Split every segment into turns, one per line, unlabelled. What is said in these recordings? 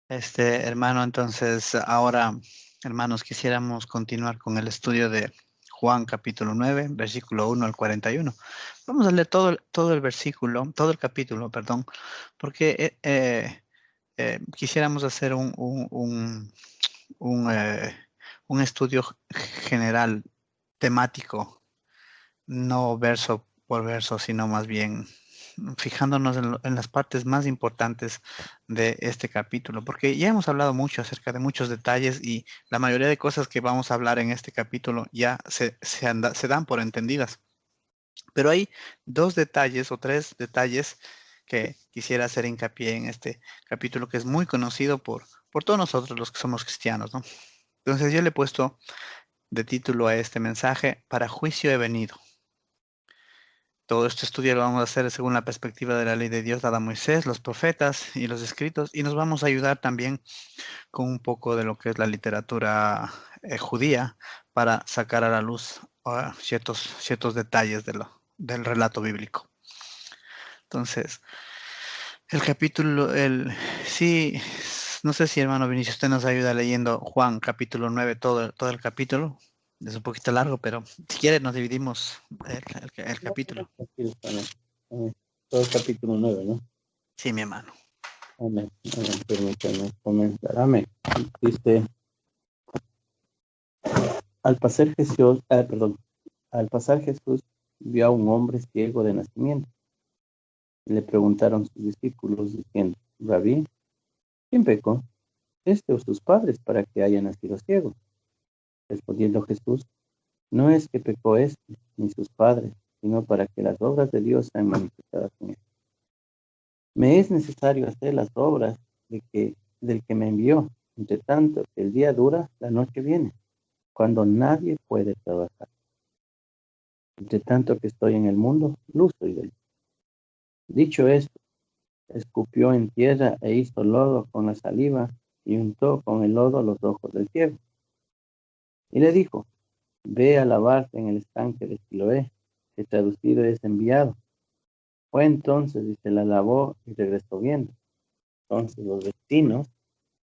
Hermano, entonces ahora, hermanos, quisiéramos continuar con el estudio de Juan capítulo 9, versículo 1 al 41. Vamos a leer todo el versículo, todo el capítulo, perdón, porque quisiéramos hacer un, eh, un estudio general, temático, no verso por verso, sino más bien fijándonos en las partes más importantes de este capítulo, porque ya hemos hablado mucho acerca de muchos detalles y la mayoría de cosas que vamos a hablar en este capítulo ya se dan por entendidas. Pero hay dos detalles o tres detalles que quisiera hacer hincapié en este capítulo que es muy conocido por todos nosotros los que somos cristianos, ¿no? Entonces yo le he puesto de título a este mensaje: Para juicio he venido. Todo este estudio lo vamos a hacer según la perspectiva de la ley de Dios dada a Moisés, los profetas y los escritos, y nos vamos a ayudar también con un poco de lo que es la literatura judía para sacar a la luz ciertos detalles del relato bíblico. Entonces, el capítulo, sí, no sé si hermano Vinicio, usted nos ayuda leyendo Juan capítulo 9, todo el capítulo. Es un poquito largo, pero si quiere nos dividimos el
No,
capítulo.
tranquilo, amén. Amén. Todo el capítulo 9, ¿no?
Sí, mi hermano.
Amén. Amén. Permítanme comenzar. Amén. Dice, al pasar Jesús vio a un hombre ciego de nacimiento. Le preguntaron sus discípulos diciendo, Rabí, ¿quién pecó? ¿Este o sus padres para que haya nacido ciego? Respondiendo Jesús, no es que pecó este ni sus padres, sino para que las obras de Dios sean manifestadas en él. Me es necesario hacer las obras del que me envió. Entre tanto que el día dura, la noche viene, cuando nadie puede trabajar. Entre tanto que estoy en el mundo, luz soy de él. Dicho esto, escupió en tierra e hizo lodo con la saliva y untó con el lodo los ojos del ciego. Y le dijo, ve a lavarte en el estanque de Siloé, que traducido es enviado. Fue entonces y se la lavó y regresó viendo. Entonces los vecinos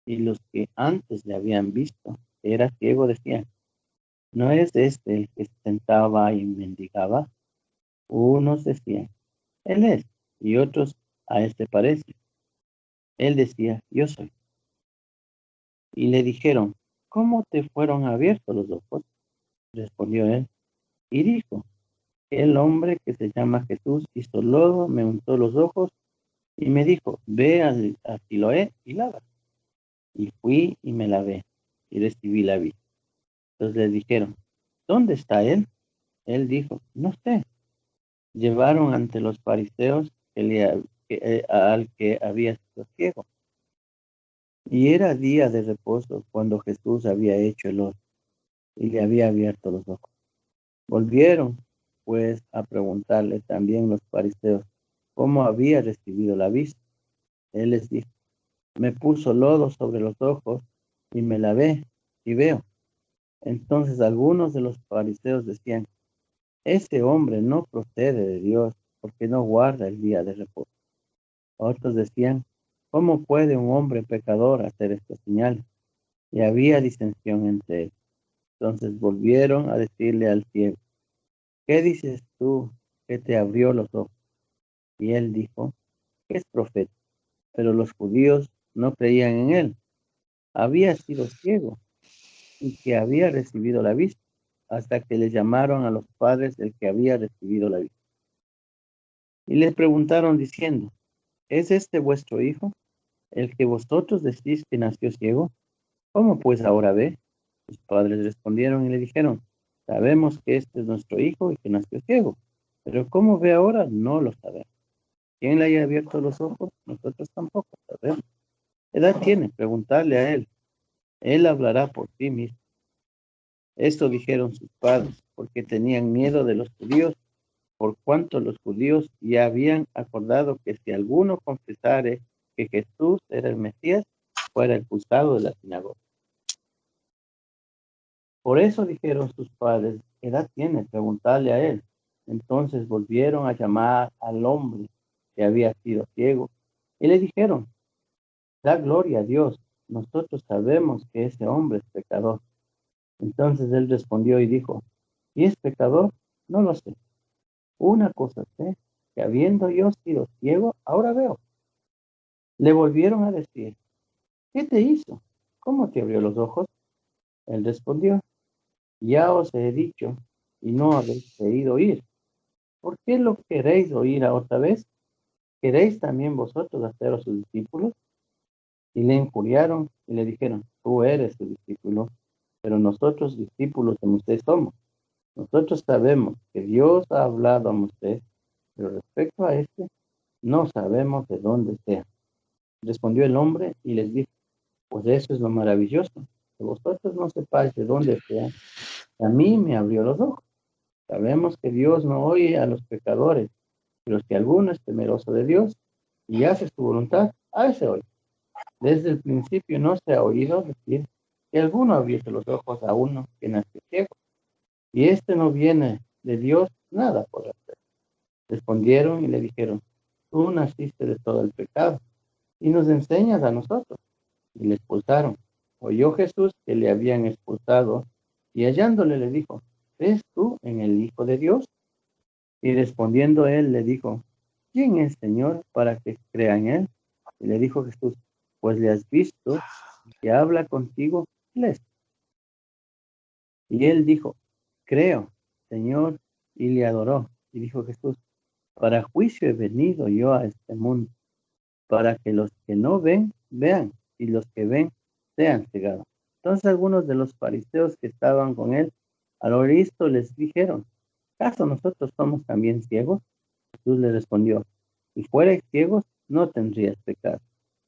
y los que antes le habían visto que era ciego decían, ¿no es este el que se sentaba y mendigaba? Unos decían, él es, y otros, a este parece. Él decía, yo soy. Y le dijeron, ¿cómo te fueron abiertos los ojos? Respondió él, y dijo, el hombre que se llama Jesús hizo lodo, me untó los ojos, y me dijo, ve a Siloé y lava. Y fui y me lavé, y recibí la vista. Entonces le dijeron, ¿dónde está él? Él dijo, no sé. Llevaron ante los fariseos al que había sido ciego. Y era día de reposo cuando Jesús había hecho el lodo y le había abierto los ojos. Volvieron, pues, a preguntarle también los fariseos cómo había recibido la vista. Él les dijo, me puso lodo sobre los ojos y me lavé y veo. Entonces algunos de los fariseos decían, ese hombre no procede de Dios porque no guarda el día de reposo. Otros decían, ¿cómo puede un hombre pecador hacer estas señales? Y había disensión entre ellos. Entonces volvieron a decirle al ciego, ¿qué dices tú que te abrió los ojos? Y él dijo, que es profeta. Pero los judíos no creían en él. Había sido ciego y que había recibido la vista, hasta que le llamaron a los padres del que había recibido la vista. Y le preguntaron diciendo, ¿es este vuestro hijo, el que vosotros decís que nació ciego? ¿Cómo pues ahora ve? Sus padres respondieron y le dijeron, sabemos que este es nuestro hijo y que nació ciego, pero cómo ve ahora no lo sabemos. ¿Quién le haya abierto los ojos? Nosotros tampoco sabemos. ¿Qué edad tiene? Preguntarle a él. Él hablará por sí mismo. Esto dijeron sus padres, porque tenían miedo de los judíos, por cuanto los judíos ya habían acordado que si alguno confesare que Jesús era el Mesías, fuera expulsado de la sinagoga. Por eso dijeron sus padres, ¿qué edad tiene? Preguntarle a él. Entonces volvieron a llamar al hombre que había sido ciego y le dijeron, da gloria a Dios, nosotros sabemos que ese hombre es pecador. Entonces él respondió y dijo, ¿y es pecador? No lo sé. Una cosa sé, que habiendo yo sido ciego, ahora veo. Le volvieron a decir, ¿qué te hizo? ¿Cómo te abrió los ojos? Él respondió, ya os he dicho, y no habéis querido oír. ¿Por qué lo queréis oír a otra vez? ¿Queréis también vosotros haceros sus discípulos? Y le injuriaron y le dijeron, tú eres su discípulo, pero nosotros discípulos de Moisés somos. Nosotros sabemos que Dios ha hablado a Moisés, pero respecto a este, no sabemos de dónde sea. Respondió el hombre y les dijo, pues eso es lo maravilloso, que vosotros no sepáis de dónde sea. A mí me abrió los ojos. Sabemos que Dios no oye a los pecadores, pero si alguno es temeroso de Dios y hace su voluntad, a ese oye. Desde el principio no se ha oído decir que alguno abriese los ojos a uno que nació ciego. Y este no viene de Dios, nada podrá hacer. Respondieron y le dijeron, tú naciste de todo el pecado y nos enseñas a nosotros. Y le expulsaron. Oyó Jesús que le habían expulsado y hallándole le dijo, ¿crees tú en el Hijo de Dios? Y respondiendo él le dijo, ¿quién es Señor para que crea en él? Y le dijo Jesús, pues le has visto que habla contigo, él es. Y él dijo, creo, Señor, y le adoró. Y dijo Jesús, para juicio he venido yo a este mundo, para que los que no ven, vean, y los que ven, sean cegados. Entonces algunos de los fariseos que estaban con él, al oír esto, les dijeron, ¿acaso nosotros somos también ciegos? Jesús le respondió, si fuerais ciegos, no tendríais pecado.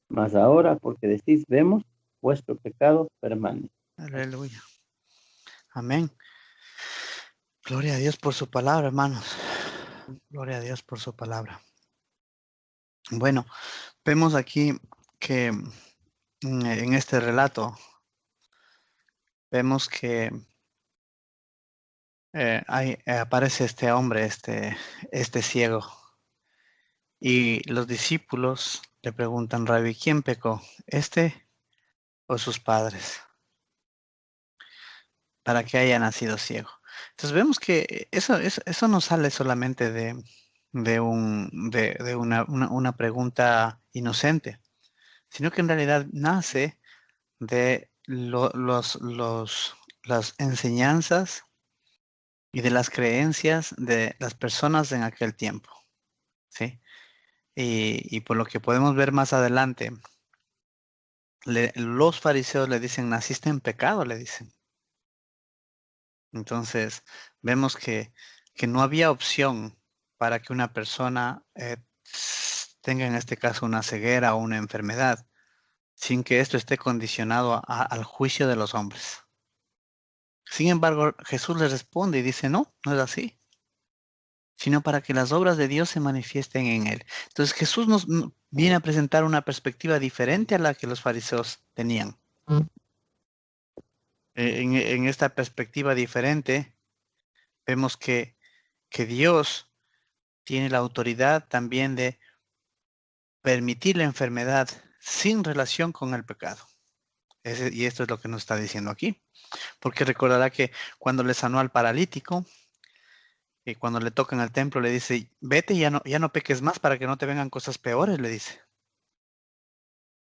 Mas ahora, porque decís, vemos, vuestro pecado permanece.
Aleluya. Amén. Gloria a Dios por su palabra, hermanos. Gloria a Dios por su palabra. Bueno, vemos aquí que en este relato, vemos que aparece este hombre, este ciego, y los discípulos le preguntan, Rabí, ¿quién pecó? ¿Este o sus padres? Para que haya nacido ciego. Entonces vemos que eso no sale solamente de una pregunta inocente, sino que en realidad nace de las enseñanzas y de las creencias de las personas en aquel tiempo, ¿sí? Y por lo que podemos ver más adelante, los fariseos le dicen, naciste en pecado, le dicen. Entonces, vemos que no había opción para que una persona tenga en este caso una ceguera o una enfermedad, sin que esto esté condicionado al juicio de los hombres. Sin embargo, Jesús les responde y dice, no, no es así, sino para que las obras de Dios se manifiesten en él. Entonces Jesús nos viene a presentar una perspectiva diferente a la que los fariseos tenían. En esta perspectiva diferente, vemos que Dios tiene la autoridad también de permitir la enfermedad sin relación con el pecado. Y esto es lo que nos está diciendo aquí. Porque recordará que cuando le sanó al paralítico, y cuando le toca en el templo, le dice, vete y ya no peques más para que no te vengan cosas peores, le dice.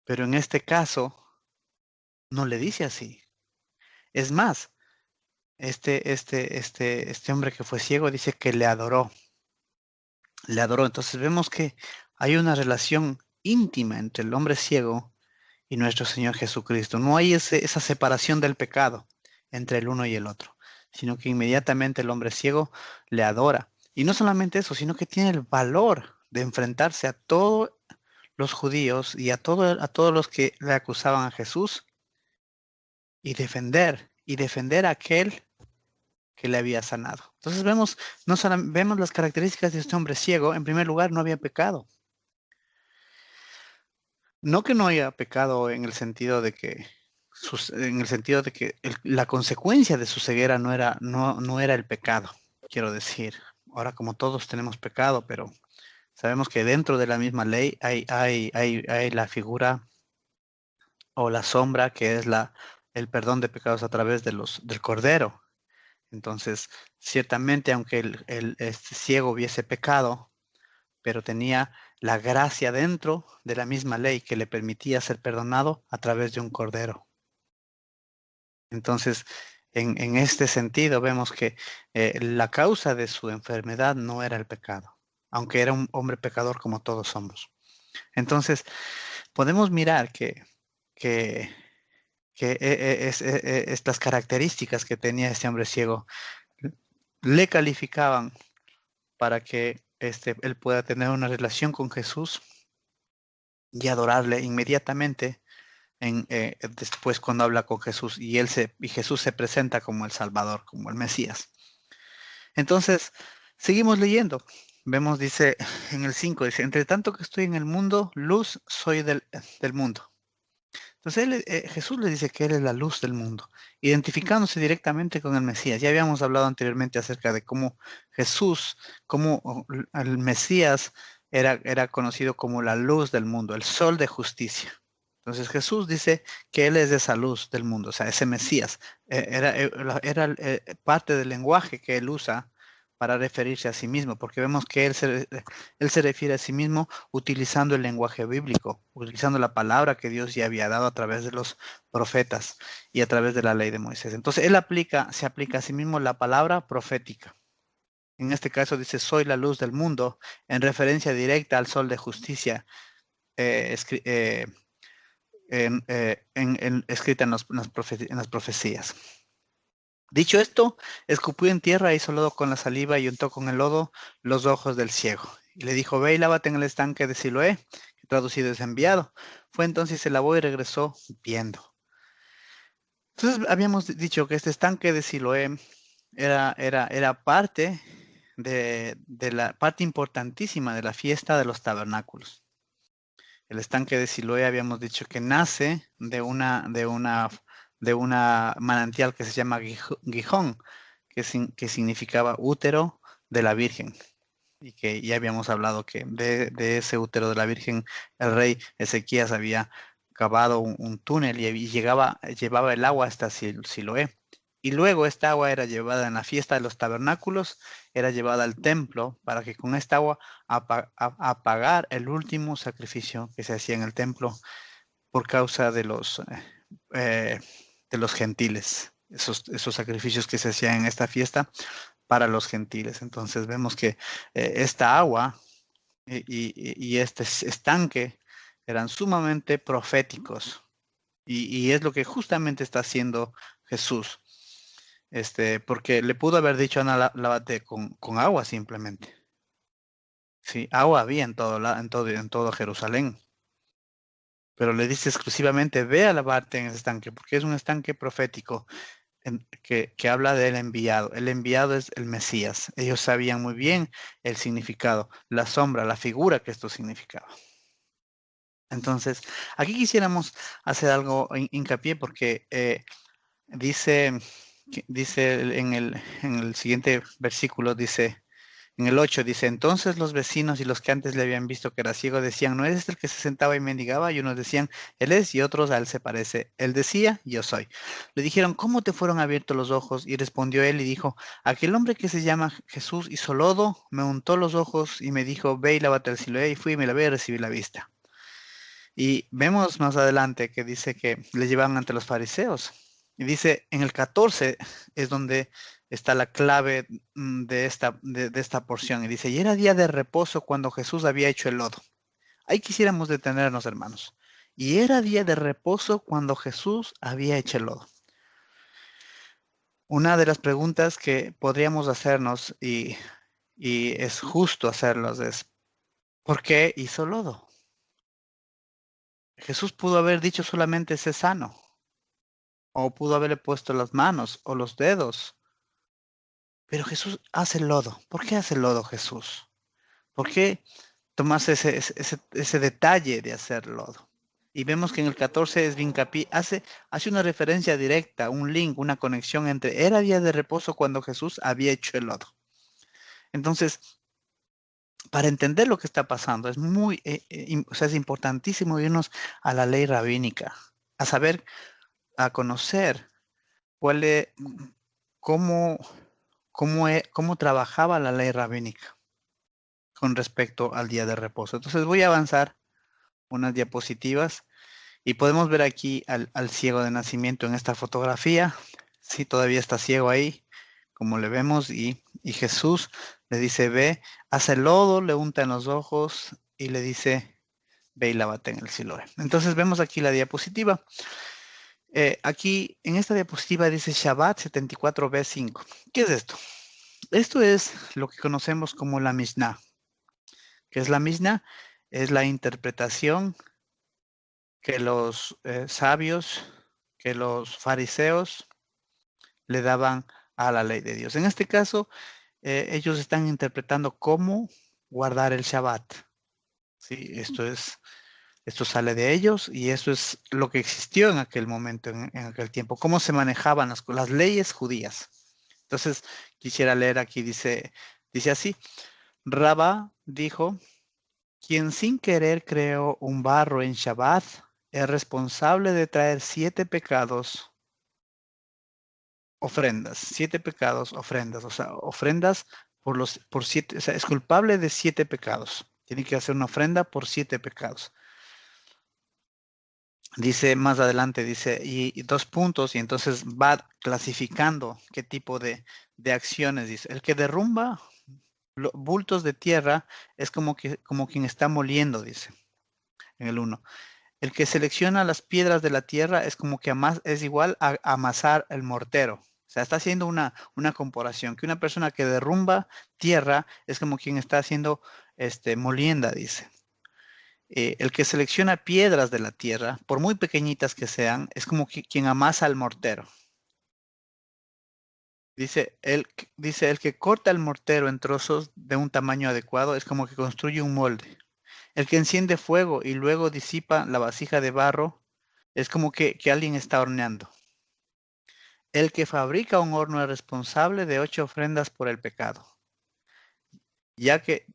Pero en este caso, no le dice así. Es más, este hombre que fue ciego dice que le adoró. Le adoró. Entonces vemos que hay una relación íntima entre el hombre ciego y nuestro Señor Jesucristo. No hay esa separación del pecado entre el uno y el otro, sino que inmediatamente el hombre ciego le adora. Y no solamente eso, sino que tiene el valor de enfrentarse a todos los judíos y a todos los que le acusaban a Jesús y defender a aquel que le había sanado. Entonces vemos, no vemos las características de este hombre ciego. En primer lugar, no había pecado. No que no haya pecado en el sentido de que la consecuencia de su ceguera no era el pecado, quiero decir. Ahora, como todos tenemos pecado, pero sabemos que dentro de la misma ley hay la figura o la sombra, que es el perdón de pecados a través del Cordero. Entonces, ciertamente, aunque este ciego hubiese pecado, pero tenía la gracia dentro de la misma ley que le permitía ser perdonado a través de un Cordero. Entonces, en este sentido, vemos que la causa de su enfermedad no era el pecado, aunque era un hombre pecador como todos somos. Entonces, podemos mirar que estas características que tenía este hombre ciego le calificaban para que él pueda tener una relación con Jesús y adorarle inmediatamente después cuando habla con Jesús y Jesús se presenta como el Salvador, como el Mesías. Entonces, seguimos leyendo. Vemos, dice en el 5, dice, entre tanto que estoy en el mundo, luz soy del mundo. Entonces Jesús le dice que Él es la luz del mundo, identificándose directamente con el Mesías. Ya habíamos hablado anteriormente acerca de cómo Jesús, cómo el Mesías era conocido como la luz del mundo, el sol de justicia. Entonces Jesús dice que Él es esa luz del mundo, o sea, ese Mesías. Era parte del lenguaje que Él usa para referirse a sí mismo, porque vemos que él se refiere a sí mismo utilizando el lenguaje bíblico, utilizando la palabra que Dios ya había dado a través de los profetas y a través de la ley de Moisés. Entonces, se aplica a sí mismo la palabra profética. En este caso dice, soy la luz del mundo, en referencia directa al sol de justicia, escrita en las profecías. Dicho esto, escupió en tierra, hizo lodo con la saliva y untó con el lodo los ojos del ciego. Y le dijo, ve y lávate en el estanque de Siloé, que traducido es enviado. Fue entonces, se lavó y regresó viendo. Entonces habíamos dicho que este estanque de Siloé era parte de la parte importantísima de la fiesta de los tabernáculos. El estanque de Siloé habíamos dicho que nace de una manantial que se llama Gijón, que significaba útero de la Virgen. Y que ya habíamos hablado que de ese útero de la Virgen, el rey Ezequías había cavado un túnel y llevaba el agua hasta Siloé. Y luego esta agua era llevada en la fiesta de los tabernáculos, era llevada al templo para que con esta agua apagar el último sacrificio que se hacía en el templo por causa eh, de los gentiles, esos sacrificios que se hacían en esta fiesta para los gentiles. Entonces vemos que esta agua y este estanque eran sumamente proféticos y es lo que justamente está haciendo Jesús. Porque le pudo haber dicho, Ana, lávate con agua simplemente. Sí, agua había en todo Jerusalén. Pero le dice exclusivamente, ve a lavarte en ese estanque, porque es un estanque profético que habla del enviado. El enviado es el Mesías. Ellos sabían muy bien el significado, la sombra, la figura que esto significaba. Entonces, aquí quisiéramos hacer algo hincapié porque dice en el siguiente versículo, dice, en el 8 dice, entonces los vecinos y los que antes le habían visto que era ciego decían, ¿no eres el que se sentaba y mendigaba? Y unos decían, él es, y otros a él se parece. Él decía, yo soy. Le dijeron, ¿cómo te fueron abiertos los ojos? Y respondió él y dijo, aquel hombre que se llama Jesús hizo lodo, me untó los ojos y me dijo, ve y lávate el Siloé, y fui y me lavé y recibí la vista. Y vemos más adelante que dice que le llevaban ante los fariseos. Y dice, en el 14 es donde está la clave de esta porción. Y dice, y era día de reposo cuando Jesús había hecho el lodo. Ahí quisiéramos detenernos, hermanos. Y era día de reposo cuando Jesús había hecho el lodo. Una de las preguntas que podríamos hacernos, y es justo hacerlos, es, ¿por qué hizo lodo? Jesús pudo haber dicho solamente sé sano. O pudo haberle puesto las manos o los dedos. Pero Jesús hace el lodo. ¿Por qué hace el lodo Jesús? ¿Por qué tomas ese detalle de hacer lodo? Y vemos que en el 14 es hincapié, hace una referencia directa, un link, una conexión entre era día de reposo cuando Jesús había hecho el lodo. Entonces, para entender lo que está pasando, es es importantísimo irnos a la ley rabínica. a saber, a conocer cómo, cómo trabajaba la ley rabínica con respecto al día de reposo. Entonces voy a avanzar unas diapositivas y podemos ver aquí al ciego de nacimiento en esta fotografía. Sí, todavía está ciego ahí, como le vemos, y Jesús le dice, ve, hace lodo, le unta en los ojos y le dice, ve y lávate en el Siloé. Entonces vemos aquí la diapositiva. Aquí en esta diapositiva dice Shabbat 74b5. ¿Qué es esto? Esto es lo que conocemos como la Mishnah. ¿Qué es la Mishnah? Es la interpretación que los sabios, que los fariseos le daban a la ley de Dios. En este caso, ellos están interpretando cómo guardar el Shabbat. ¿Sí? Esto sale de ellos y eso es lo que existió en aquel momento, en aquel tiempo, cómo se manejaban las leyes judías. Entonces, quisiera leer aquí, dice así, Rabá dijo, quien sin querer creó un barro en Shabbat es responsable de traer 7 pecados, ofrendas, 7 pecados, ofrendas, o sea, ofrendas por 7, o sea, es culpable de 7 pecados. Tiene que hacer una ofrenda por 7 pecados. Dice más adelante, dice, y 2 puntos, y entonces va clasificando qué tipo de acciones. Dice, el que derrumba bultos de tierra es como quien está moliendo, dice, en el 1. El que selecciona las piedras de la tierra es como que es igual a amasar el mortero. O sea, está haciendo una comparación, que una persona que derrumba tierra es como quien está haciendo molienda, dice. El que selecciona piedras de la tierra, por muy pequeñitas que sean, es como quien amasa al mortero. Dice el que corta el mortero en trozos de un tamaño adecuado es como que construye un molde. El que enciende fuego y luego disipa la vasija de barro es como que alguien está horneando. El que fabrica un horno es responsable de 8 ofrendas por el pecado. Ya que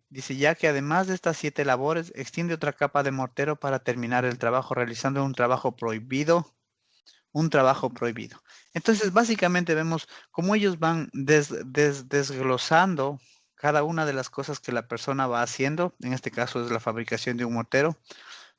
además de estas 7 labores, extiende otra capa de mortero para terminar el trabajo, realizando un trabajo prohibido. Entonces, básicamente vemos cómo ellos van desglosando cada una de las cosas que la persona va haciendo. En este caso es la fabricación de un mortero,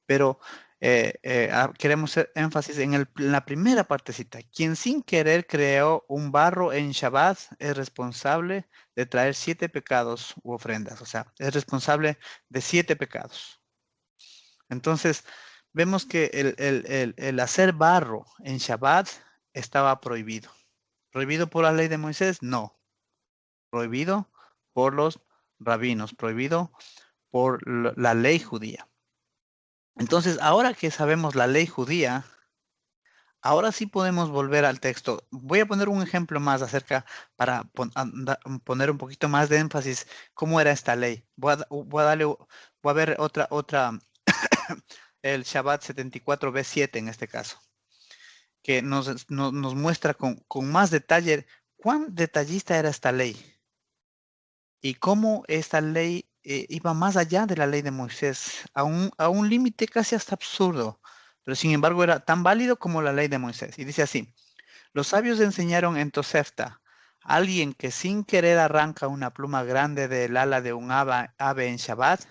pero queremos hacer énfasis en la primera partecita. Quien sin querer creó un barro en Shabbat es responsable de traer 7 pecados u ofrendas, o sea, es responsable de 7 pecados. Entonces, vemos que el hacer barro en Shabbat estaba prohibido. ¿Prohibido por la ley de Moisés? No. Prohibido por los rabinos, prohibido por la ley judía. Entonces, ahora que sabemos la ley judía, ahora sí podemos volver al texto. Voy a poner un ejemplo más para poner un poquito más de énfasis cómo era esta ley. Voy a ver otra, el Shabbat 74b7 en este caso, que nos muestra con más detalle cuán detallista era esta ley y cómo esta ley iba más allá de la ley de Moisés, a un límite casi hasta absurdo, pero sin embargo era tan válido como la ley de Moisés. Y dice así, los sabios enseñaron en Tosefta, alguien que sin querer arranca una pluma grande del ala de un ave en Shabbat,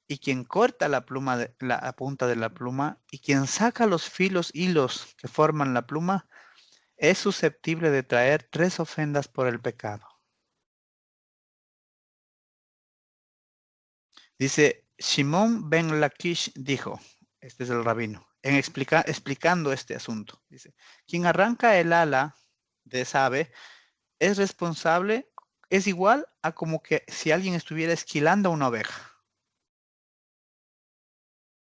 y quien corta la punta de la pluma, y quien saca los hilos que forman la pluma, es susceptible de traer 3 ofrendas por el pecado. Dice, Shimon ben Lakish dijo, este es el rabino, explicando este asunto. Dice, quien arranca el ala de esa ave es responsable, es igual a como que si alguien estuviera esquilando una oveja.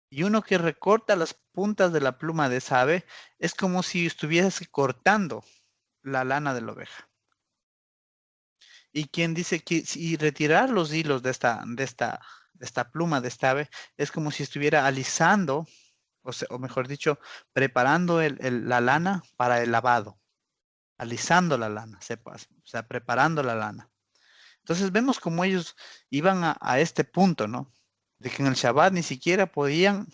Y uno que recorta las puntas de la pluma de esa ave es como si estuviese cortando la lana de la oveja. Y quien dice que si retirar los hilos de esta pluma de esta ave es como si estuviera alisando, o mejor dicho, preparando la lana para el lavado, alisando la lana, o sea, preparando la lana. Entonces vemos cómo ellos iban a este punto, ¿no? De que en el Shabbat ni siquiera podían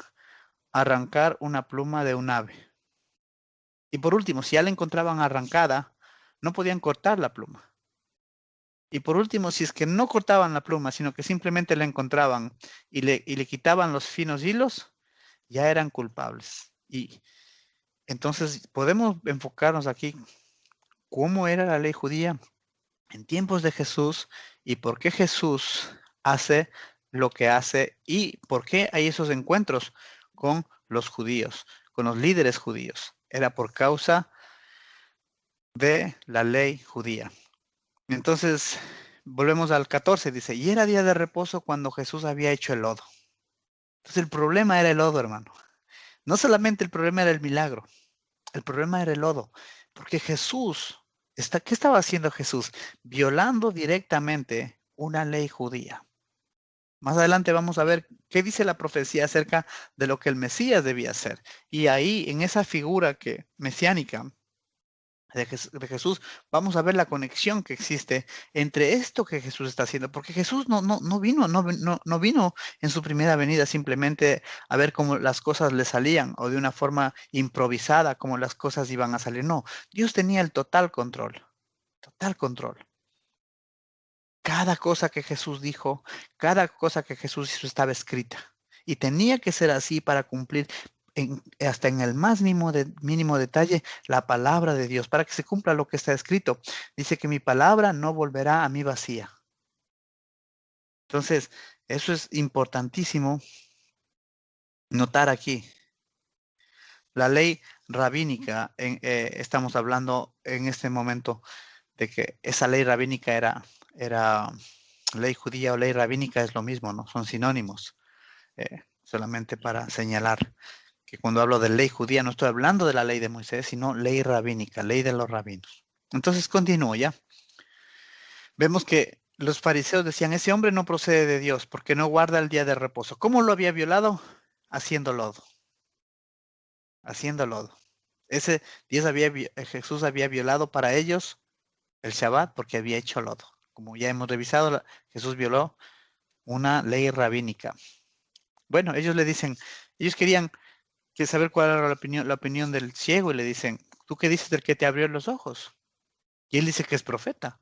arrancar una pluma de un ave. Y por último, si ya la encontraban arrancada, no podían cortar la pluma. Y por último, si es que no cortaban la pluma, sino que simplemente la encontraban y le quitaban los finos hilos, ya eran culpables. Y entonces podemos enfocarnos aquí cómo era la ley judía en tiempos de Jesús y por qué Jesús hace lo que hace y por qué hay esos encuentros con los judíos, con los líderes judíos. Era por causa de la ley judía. Entonces, volvemos al 14, dice, y era día de reposo cuando Jesús había hecho el lodo. Entonces el problema era el lodo, hermano. No solamente el problema era el milagro, el problema era el lodo, porque Jesús, ¿qué estaba haciendo Jesús? Violando directamente una ley judía. Más adelante vamos a ver qué dice la profecía acerca de lo que el Mesías debía hacer. Y ahí, en esa figura mesiánica de Jesús, vamos a ver la conexión que existe entre esto que Jesús está haciendo, porque Jesús no vino en su primera venida simplemente a ver cómo las cosas le salían o de una forma improvisada, cómo las cosas iban a salir. No, Dios tenía el total control, total control. Cada cosa que Jesús dijo, cada cosa que Jesús hizo estaba escrita. Y tenía que ser así para cumplir hasta en el más mínimo detalle la palabra de Dios, para que se cumpla lo que está escrito. Dice que mi palabra no volverá a mí vacía. Entonces, eso es importantísimo notar aquí. La ley rabínica, estamos hablando en este momento de que esa ley rabínica era ley judía o ley rabínica es lo mismo, ¿no? Son sinónimos. Solamente para señalar que cuando hablo de ley judía no estoy hablando de la ley de Moisés, sino ley rabínica, ley de los rabinos. Entonces continúo ya. Vemos que los fariseos decían, ese hombre no procede de Dios porque no guarda el día de reposo. ¿Cómo lo había violado? Haciendo lodo. Haciendo lodo. Jesús había violado para ellos el Shabbat porque había hecho lodo. Como ya hemos revisado, Jesús violó una ley rabínica. Bueno, ellos querían saber cuál era la opinión del ciego y le dicen, ¿tú qué dices del que te abrió los ojos? Y él dice que es profeta.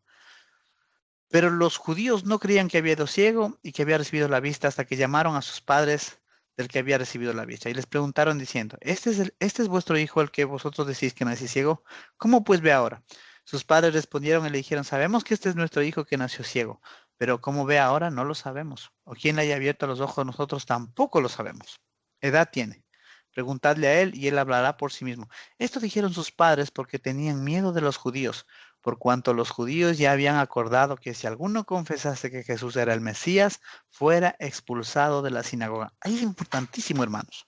Pero los judíos no creían que había ido ciego y que había recibido la vista hasta que llamaron a sus padres del que había recibido la vista y les preguntaron diciendo, ¿este es vuestro hijo el que vosotros decís que nació ciego? ¿Cómo pues ve ahora? Sus padres respondieron y le dijeron, sabemos que este es nuestro hijo que nació ciego, pero cómo ve ahora no lo sabemos. O quién le haya abierto los ojos nosotros tampoco lo sabemos. Edad tiene. Preguntadle a él y él hablará por sí mismo. Esto dijeron sus padres porque tenían miedo de los judíos, por cuanto los judíos ya habían acordado que si alguno confesase que Jesús era el Mesías, fuera expulsado de la sinagoga. Ahí es importantísimo, hermanos.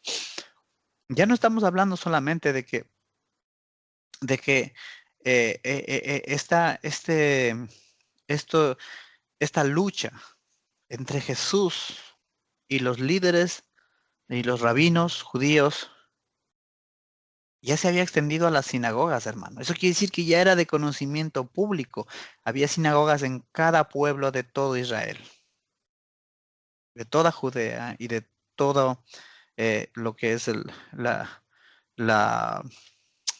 Ya no estamos hablando solamente de que esta lucha entre Jesús y los líderes y los rabinos judíos ya se había extendido a las sinagogas, hermano. Eso quiere decir que ya era de conocimiento público. Había sinagogas en cada pueblo de todo Israel, de toda Judea y de todo lo que es la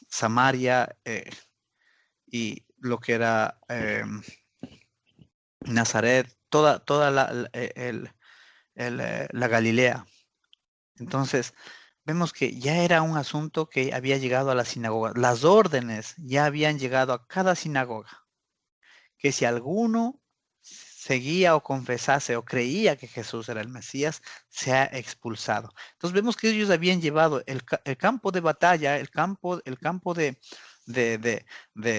Samaria y lo que era Nazaret, toda la Galilea. Entonces, vemos que ya era un asunto que había llegado a la sinagoga. Las órdenes ya habían llegado a cada sinagoga, que si alguno seguía o confesase o creía que Jesús era el Mesías, sea expulsado. Entonces vemos que ellos habían llevado el campo de batalla, el campo de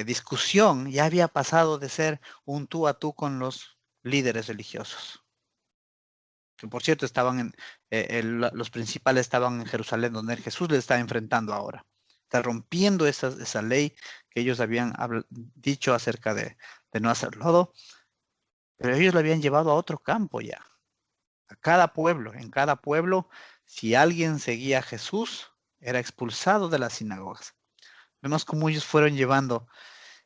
discusión, ya había pasado de ser un tú a tú con los líderes religiosos. Que por cierto los principales estaban en Jerusalén, donde Jesús les está enfrentando ahora. Está rompiendo esa ley que ellos habían dicho acerca de no hacer lodo, pero ellos lo habían llevado a otro campo ya. A cada pueblo, en cada pueblo, si alguien seguía a Jesús, era expulsado de las sinagogas. Vemos cómo ellos fueron llevando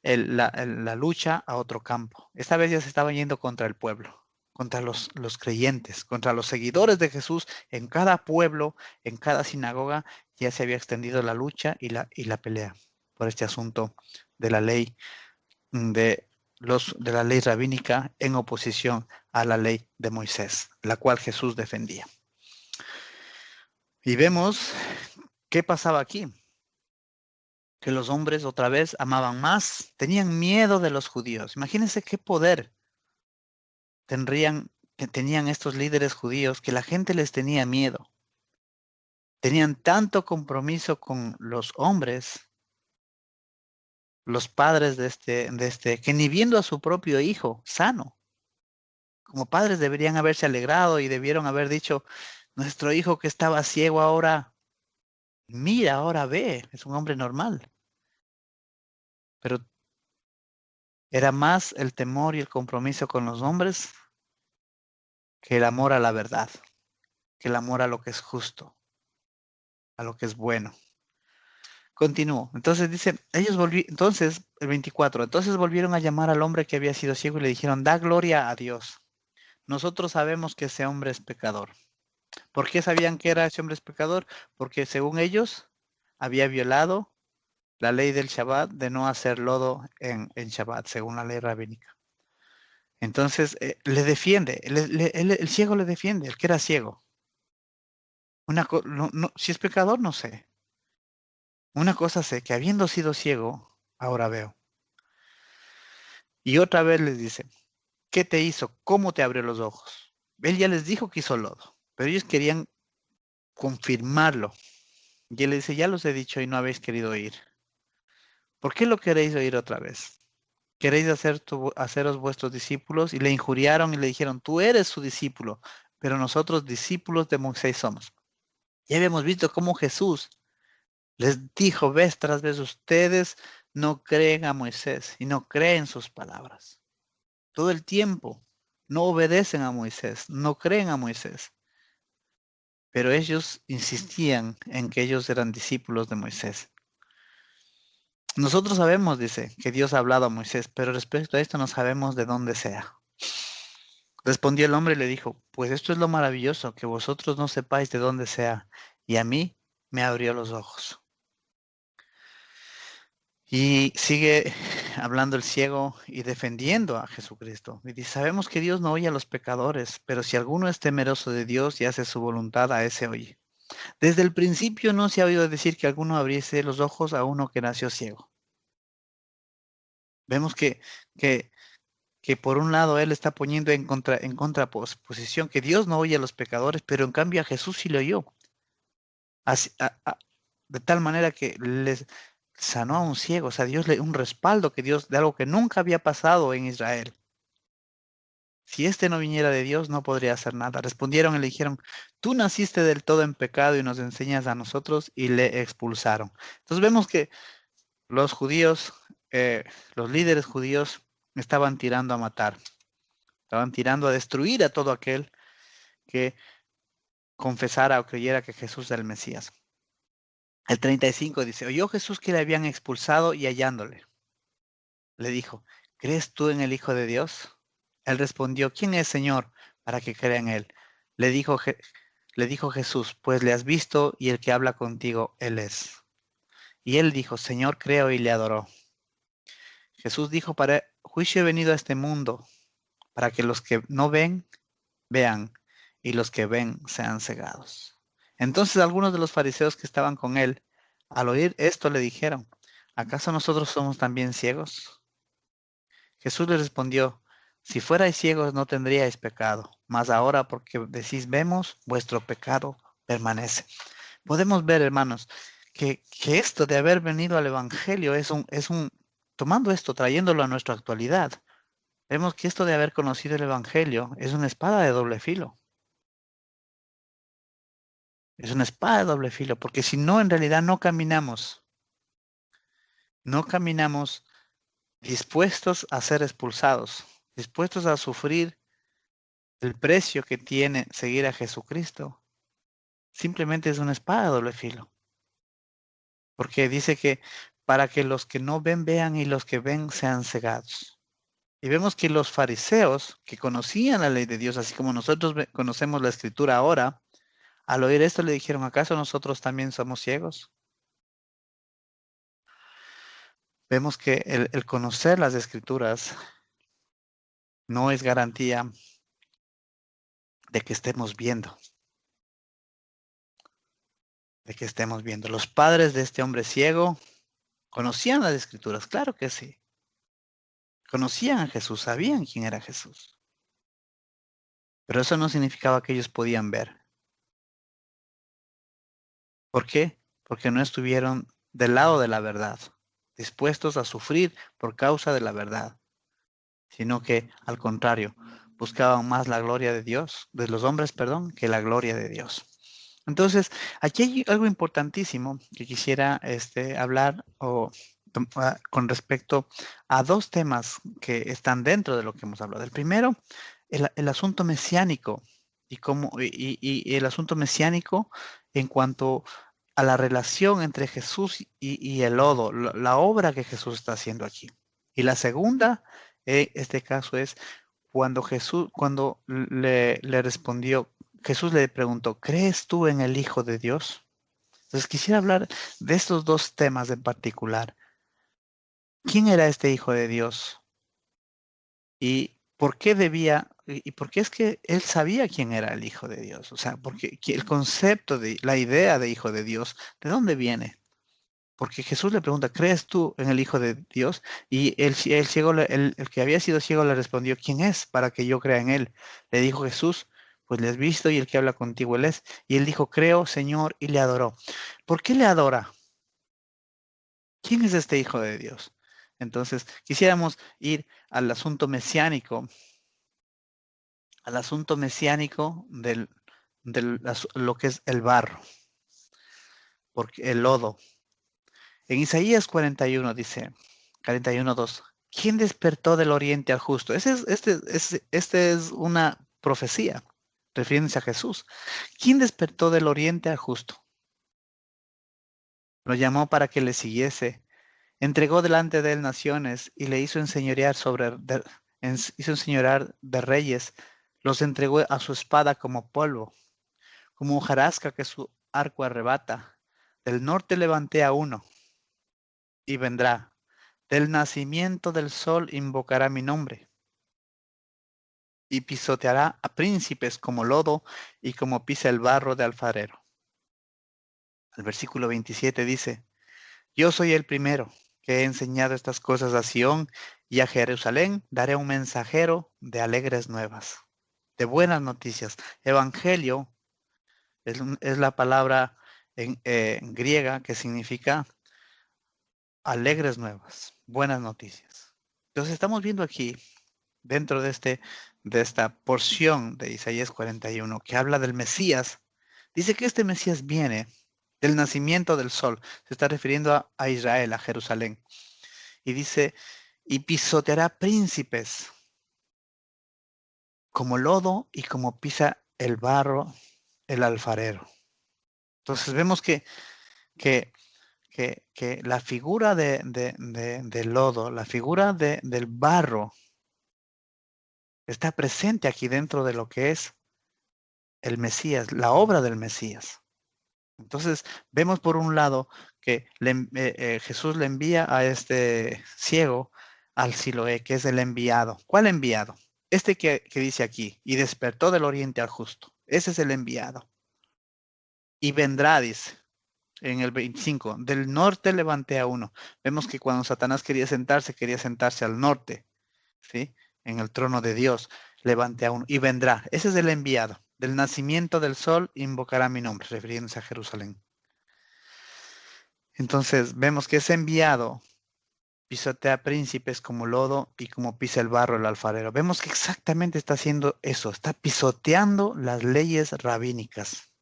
la lucha a otro campo. Esta vez ya se estaban yendo contra el pueblo, contra los creyentes, contra los seguidores de Jesús. En cada pueblo, en cada sinagoga, ya se había extendido la lucha y la pelea. por este asunto de la ley de la ley rabínica en oposición a la ley de Moisés, la cual Jesús defendía. Y vemos qué pasaba aquí, que los hombres otra vez amaban más, tenían miedo de los judíos. Imagínense qué poder tenían estos líderes judíos, que la gente les tenía miedo. Tenían tanto compromiso con los hombres, los padres de que ni viendo a su propio hijo sano, como padres deberían haberse alegrado y debieron haber dicho, nuestro hijo que estaba ciego ahora, mira, ahora ve, es un hombre normal. Pero era más el temor y el compromiso con los hombres que el amor a la verdad, que el amor a lo que es justo, a lo que es bueno. Continúo. Entonces dice, entonces, el 24, entonces volvieron a llamar al hombre que había sido ciego y le dijeron, da gloria a Dios. Nosotros sabemos que ese hombre es pecador. ¿Por qué sabían que era ese hombre es pecador? Porque según ellos, había violado la ley del Shabbat de no hacer lodo en Shabbat, según la ley rabínica. Entonces, le defiende, el ciego le defiende, el que era ciego. Si es pecador, no sé. Una cosa sé, que habiendo sido ciego, ahora veo. Y otra vez les dice, ¿qué te hizo? ¿Cómo te abrió los ojos? Él ya les dijo que hizo lodo, pero ellos querían confirmarlo. Y él le dice, ya los he dicho y no habéis querido oír. ¿Por qué lo queréis oír otra vez? Queréis haceros vuestros discípulos, y le injuriaron y le dijeron, tú eres su discípulo, pero nosotros discípulos de Moisés somos. Ya habíamos visto cómo Jesús les dijo vez tras vez, ustedes no creen a Moisés y no creen sus palabras. Todo el tiempo no obedecen a Moisés, no creen a Moisés. Pero ellos insistían en que ellos eran discípulos de Moisés. Nosotros sabemos, dice, que Dios ha hablado a Moisés, pero respecto a esto no sabemos de dónde sea. Respondió el hombre y le dijo, pues esto es lo maravilloso, que vosotros no sepáis de dónde sea, y a mí me abrió los ojos. Y sigue hablando el ciego y defendiendo a Jesucristo. Y dice, sabemos que Dios no oye a los pecadores, pero si alguno es temeroso de Dios y hace su voluntad, a ese oye. Desde el principio no se ha oído decir que alguno abriese los ojos a uno que nació ciego. Vemos que por un lado él está poniendo en contraposición que Dios no oye a los pecadores, pero en cambio a Jesús sí lo oyó. De tal manera que les sanó a un ciego, o sea, Dios le un respaldo que Dios de algo que nunca había pasado en Israel. Si este no viniera de Dios, no podría hacer nada. Respondieron y le dijeron, tú naciste del todo en pecado y nos enseñas a nosotros, y le expulsaron. Entonces vemos que los judíos, los líderes judíos, estaban tirando a matar, estaban tirando a destruir a todo aquel que confesara o creyera que Jesús era el Mesías. El 35 dice, oyó Jesús que le habían expulsado y hallándole, le dijo, ¿crees tú en el Hijo de Dios? Él respondió, ¿quién es, Señor, para que crea en él? Le dijo Jesús, pues le has visto y el que habla contigo, él es. Y él dijo, Señor, creo, y le adoró. Jesús dijo, para juicio he venido a este mundo, para que los que no ven, vean, y los que ven sean cegados. Entonces algunos de los fariseos que estaban con él, al oír esto, le dijeron, ¿acaso nosotros somos también ciegos? Jesús les respondió, si fuerais ciegos no tendríais pecado, mas ahora porque decís vemos, vuestro pecado permanece. Podemos ver, hermanos, que esto de haber venido al Evangelio tomando esto, trayéndolo a nuestra actualidad, vemos que esto de haber conocido el Evangelio es una espada de doble filo. Es una espada de doble filo, porque si no, en realidad no caminamos dispuestos a ser expulsados, dispuestos a sufrir el precio que tiene seguir a Jesucristo. Simplemente es una espada de doble filo. Porque dice que para que los que no ven, vean, y los que ven sean cegados. Y vemos que los fariseos, que conocían la ley de Dios, así como nosotros conocemos la Escritura ahora, al oír esto le dijeron, ¿acaso nosotros también somos ciegos? vemos que el conocer las Escrituras no es garantía de que estemos viendo, Los padres de este hombre ciego conocían las Escrituras, claro que sí. Conocían a Jesús, sabían quién era Jesús. Pero eso no significaba que ellos podían ver. ¿Por qué? Porque no estuvieron del lado de la verdad, dispuestos a sufrir por causa de la verdad, sino que al contrario, buscaban más la gloria de Dios, de los hombres, perdón, que la gloria de Dios. Entonces, aquí hay algo importantísimo que quisiera hablar con respecto a dos temas que están dentro de lo que hemos hablado. El primero, el asunto mesiánico y el asunto mesiánico en cuanto a la relación entre Jesús y el lodo, la obra que Jesús está haciendo aquí. Y la segunda, este caso es cuando le respondió, Jesús le preguntó, ¿crees tú en el Hijo de Dios? Entonces quisiera hablar de estos dos temas en particular. ¿Quién era este Hijo de Dios? ¿Y por qué por qué es que él sabía quién era el Hijo de Dios? O sea, porque el concepto la idea de Hijo de Dios, ¿de dónde viene? Porque Jesús le pregunta, ¿crees tú en el Hijo de Dios? Y el ciego, el que había sido ciego le respondió, ¿quién es para que yo crea en él? Le dijo Jesús, pues le has visto y el que habla contigo él es. Y él dijo, creo, Señor, y le adoró. ¿Por qué le adora? ¿Quién es este Hijo de Dios? Entonces, quisiéramos ir al asunto mesiánico lo que es el barro, porque el lodo. En Isaías 41 dice, 41:2, ¿quién despertó del oriente al justo? Este es una profecía, refiriéndose a Jesús. ¿Quién despertó del oriente al justo? Lo llamó para que le siguiese. Entregó delante de él naciones y le hizo enseñorear hizo enseñorear de reyes. Los entregó a su espada como polvo, como hojarasca que su arco arrebata. Del norte levanté a uno y vendrá. Del nacimiento del sol invocará mi nombre y pisoteará a príncipes como lodo y como pisa el barro de alfarero. El versículo 27 dice, yo soy el primero que he enseñado estas cosas a Sión y a Jerusalén daré un mensajero de alegres nuevas, de buenas noticias. Evangelio es la palabra en griega que significa alegres nuevas, buenas noticias. Entonces estamos viendo aquí, dentro de esta porción de Isaías 41, que habla del Mesías, dice que este Mesías viene del nacimiento del sol. Se está refiriendo a Israel, a Jerusalén. Y dice, y pisoteará príncipes como lodo y como pisa el barro el alfarero. Entonces vemos que, que la figura del lodo, la figura del barro, está presente aquí dentro de lo que es el Mesías, la obra del Mesías. Entonces, vemos por un lado que Jesús le envía a este ciego al Siloé, que es el enviado. ¿Cuál enviado? Este que dice aquí, y despertó del oriente al justo. Ese es el enviado. Y vendrá, dice, en el 25, del norte levanté a uno. Vemos que cuando Satanás quería sentarse al norte, ¿sí? En el trono de Dios, levanté a uno. Y vendrá, ese es el enviado. Del nacimiento del sol invocará mi nombre, refiriéndose a Jerusalén. Entonces vemos que ese enviado pisotea príncipes como lodo y como pisa el barro el alfarero. Vemos que exactamente está haciendo eso, está pisoteando las leyes rabínicas.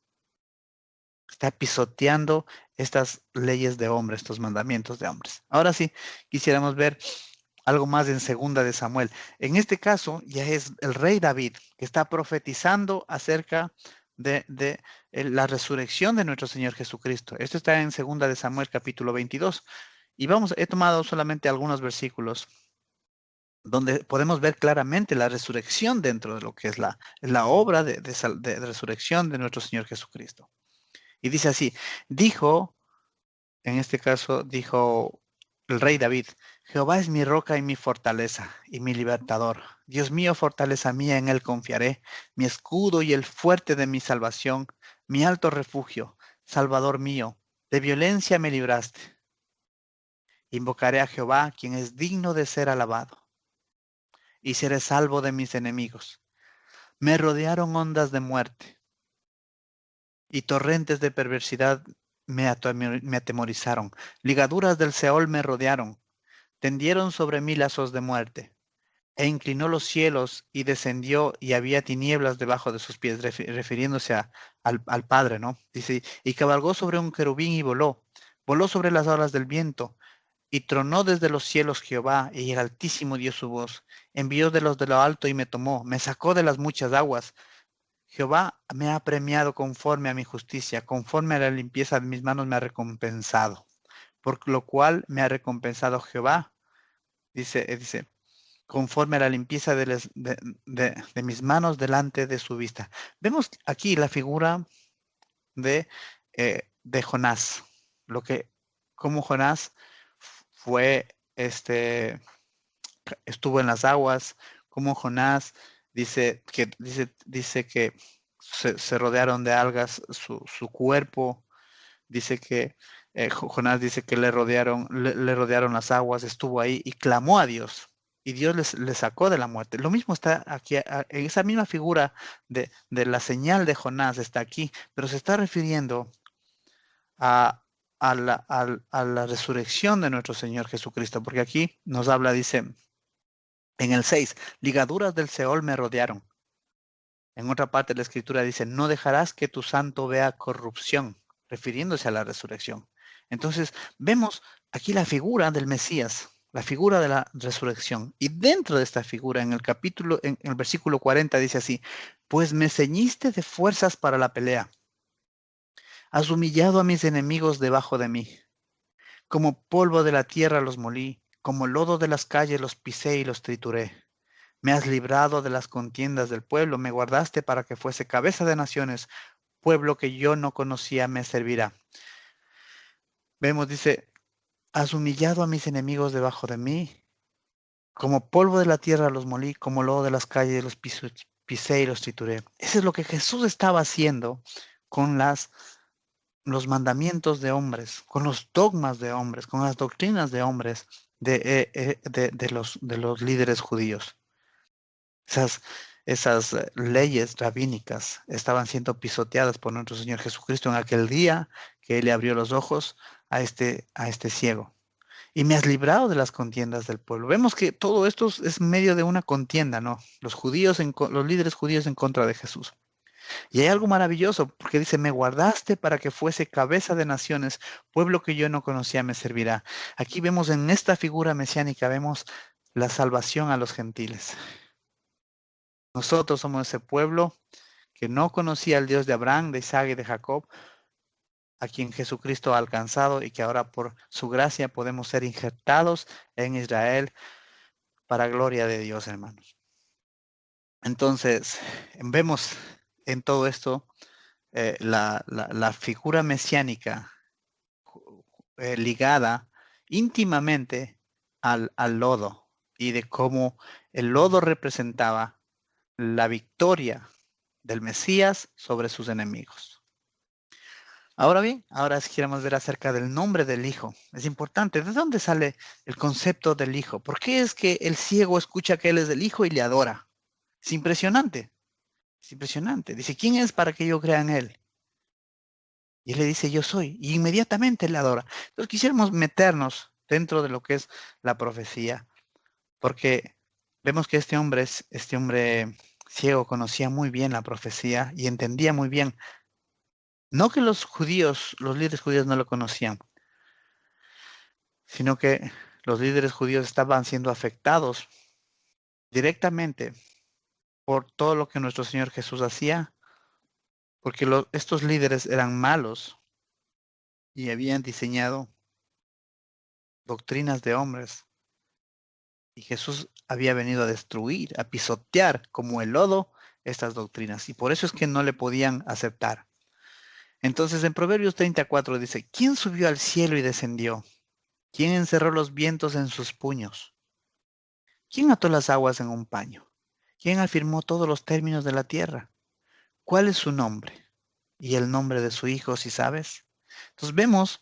Está pisoteando estas leyes de hombres, estos mandamientos de hombres. Ahora sí, quisiéramos ver algo más en segunda de Samuel. En este caso ya es el rey David que está profetizando acerca de la resurrección de nuestro Señor Jesucristo. Esto está en segunda de Samuel capítulo 22. Y he tomado solamente algunos versículos donde podemos ver claramente la resurrección dentro de lo que es la obra de resurrección de nuestro Señor Jesucristo. Y dice así, en este caso dijo el rey David: Jehová es mi roca y mi fortaleza y mi libertador. Dios mío, fortaleza mía, en él confiaré, mi escudo y el fuerte de mi salvación, mi alto refugio, Salvador mío, de violencia me libraste. Invocaré a Jehová, quien es digno de ser alabado, y seré salvo de mis enemigos. Me rodearon ondas de muerte, y torrentes de perversidad me atemorizaron. Ligaduras del Seol me rodearon, tendieron sobre mí lazos de muerte. E inclinó los cielos y descendió, y había tinieblas debajo de sus pies, refiriéndose al Padre, ¿no? Dice, y cabalgó sobre un querubín y voló sobre las olas del viento, y tronó desde los cielos Jehová, y el Altísimo dio su voz. Envió de lo alto y me tomó, me sacó de las muchas aguas. Jehová me ha premiado conforme a mi justicia, conforme a la limpieza de mis manos me ha recompensado. Por lo cual me ha recompensado Jehová, dice, conforme a la limpieza de mis manos delante de su vista. Vemos aquí la figura de Jonás, como Jonás fue, estuvo en las aguas, como Jonás dice que se rodearon de algas su cuerpo, dice que Jonás dice que le rodearon las aguas, estuvo ahí y clamó a Dios. Y Dios le sacó de la muerte. Lo mismo está aquí, en esa misma figura de la señal de Jonás está aquí, pero se está refiriendo a, a la resurrección de nuestro Señor Jesucristo, porque aquí nos habla, dice en el 6, ligaduras del Seol me rodearon. En otra parte de la escritura dice, no dejarás que tu santo vea corrupción, refiriéndose a la resurrección. Entonces, vemos aquí la figura del Mesías, la figura de la resurrección. Y dentro de esta figura, en el versículo 40 dice así, pues me ceñiste de fuerzas para la pelea. Has humillado a mis enemigos debajo de mí. Como polvo de la tierra los molí, como lodo de las calles los pisé y los trituré. Me has librado de las contiendas del pueblo, me guardaste para que fuese cabeza de naciones, pueblo que yo no conocía me servirá. Vemos, dice, has humillado a mis enemigos debajo de mí, como polvo de la tierra los molí, como lodo de las calles los pisé y los trituré. Eso es lo que Jesús estaba haciendo con los mandamientos de hombres, con los dogmas de hombres, con las doctrinas de hombres de los líderes judíos. Esas leyes rabínicas estaban siendo pisoteadas por nuestro Señor Jesucristo en aquel día que Él le abrió los ojos a este ciego. Y me has librado de las contiendas del pueblo. Vemos que todo esto es medio de una contienda, ¿no? Los líderes judíos en contra de Jesús. Y hay algo maravilloso, porque dice, me guardaste para que fuese cabeza de naciones, pueblo que yo no conocía me servirá. Aquí vemos en esta figura mesiánica, vemos la salvación a los gentiles. Nosotros somos ese pueblo que no conocía al Dios de Abraham, de Isaac y de Jacob, a quien Jesucristo ha alcanzado y que ahora por su gracia podemos ser injertados en Israel para gloria de Dios, hermanos. Entonces, vemos en todo esto la figura mesiánica ligada íntimamente al lodo y de cómo el lodo representaba la victoria del Mesías sobre sus enemigos. Ahora bien, ahora si queremos ver acerca del nombre del Hijo. Es importante, ¿de dónde sale el concepto del Hijo? ¿Por qué es que el ciego escucha que Él es el Hijo y le adora? Es impresionante, es impresionante. Dice, ¿quién es para que yo crea en Él? Y él le dice, yo soy, y inmediatamente le adora. Entonces quisiéramos meternos dentro de lo que es la profecía, porque vemos que este hombre ciego conocía muy bien la profecía y entendía muy bien. No que los líderes judíos no lo conocían, sino que los líderes judíos estaban siendo afectados directamente por todo lo que nuestro Señor Jesús hacía, porque estos líderes eran malos y habían diseñado doctrinas de hombres. Y Jesús había venido a destruir, a pisotear como el lodo estas doctrinas. Y por eso es que no le podían aceptar. Entonces en Proverbios 34 dice, ¿quién subió al cielo y descendió? ¿Quién encerró los vientos en sus puños? ¿Quién ató las aguas en un paño? ¿Quién afirmó todos los términos de la tierra? ¿Cuál es su nombre? ¿Y el nombre de su hijo, si sabes? Entonces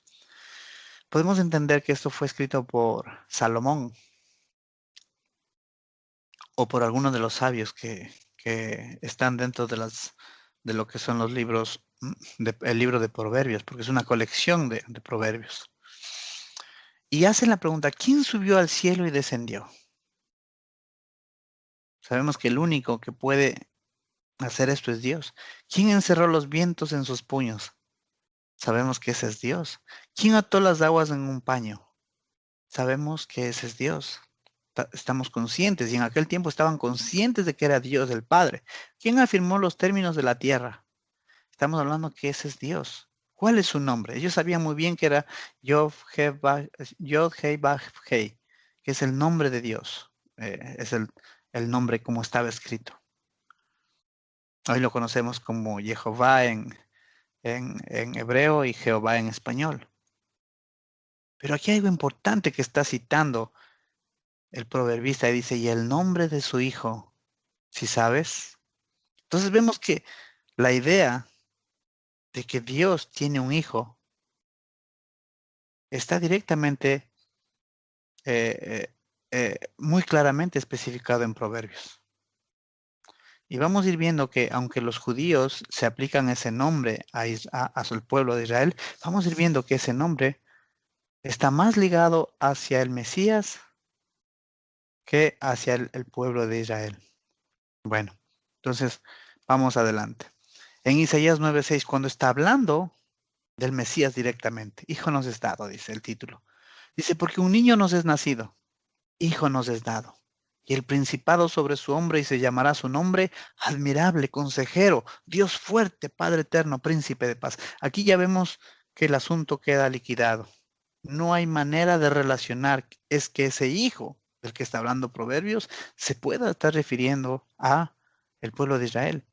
podemos entender que esto fue escrito por Salomón o por algunos de los sabios que están dentro de lo que son los libros, el libro de Proverbios, porque es una colección de proverbios. Y hacen la pregunta, ¿quién subió al cielo y descendió? Sabemos que el único que puede hacer esto es Dios. ¿Quién encerró los vientos en sus puños? Sabemos que ese es Dios. ¿Quién ató las aguas en un paño? Sabemos que ese es Dios. Estamos conscientes, y en aquel tiempo estaban conscientes de que era Dios el Padre. ¿Quién afirmó los términos de la tierra? Estamos hablando que ese es Dios. ¿Cuál es su nombre? Ellos sabían muy bien que era Yod-Heh-Vav-Heh, que es el nombre de Dios. Es el nombre como estaba escrito. Hoy lo conocemos como Jehová en hebreo y Jehová en español. Pero aquí hay algo importante que está citando el proverbista y dice, y el nombre de su hijo, si sabes. Entonces vemos que la idea de que Dios tiene un hijo está directamente, muy claramente especificado en Proverbios. Y vamos a ir viendo que aunque los judíos se aplican ese nombre a su pueblo de Israel, vamos a ir viendo que ese nombre está más ligado hacia el Mesías que hacia el pueblo de Israel. Bueno, entonces vamos adelante. En Isaías 9:6, cuando está hablando del Mesías directamente, hijo nos es dado, dice el título. Dice, porque un niño nos es nacido, hijo nos es dado. Y el principado sobre su hombro y se llamará su nombre admirable, consejero, Dios fuerte, Padre eterno, príncipe de paz. Aquí ya vemos que el asunto queda liquidado. No hay manera de relacionar, es que ese hijo del que está hablando Proverbios se pueda estar refiriendo a el pueblo de Israel,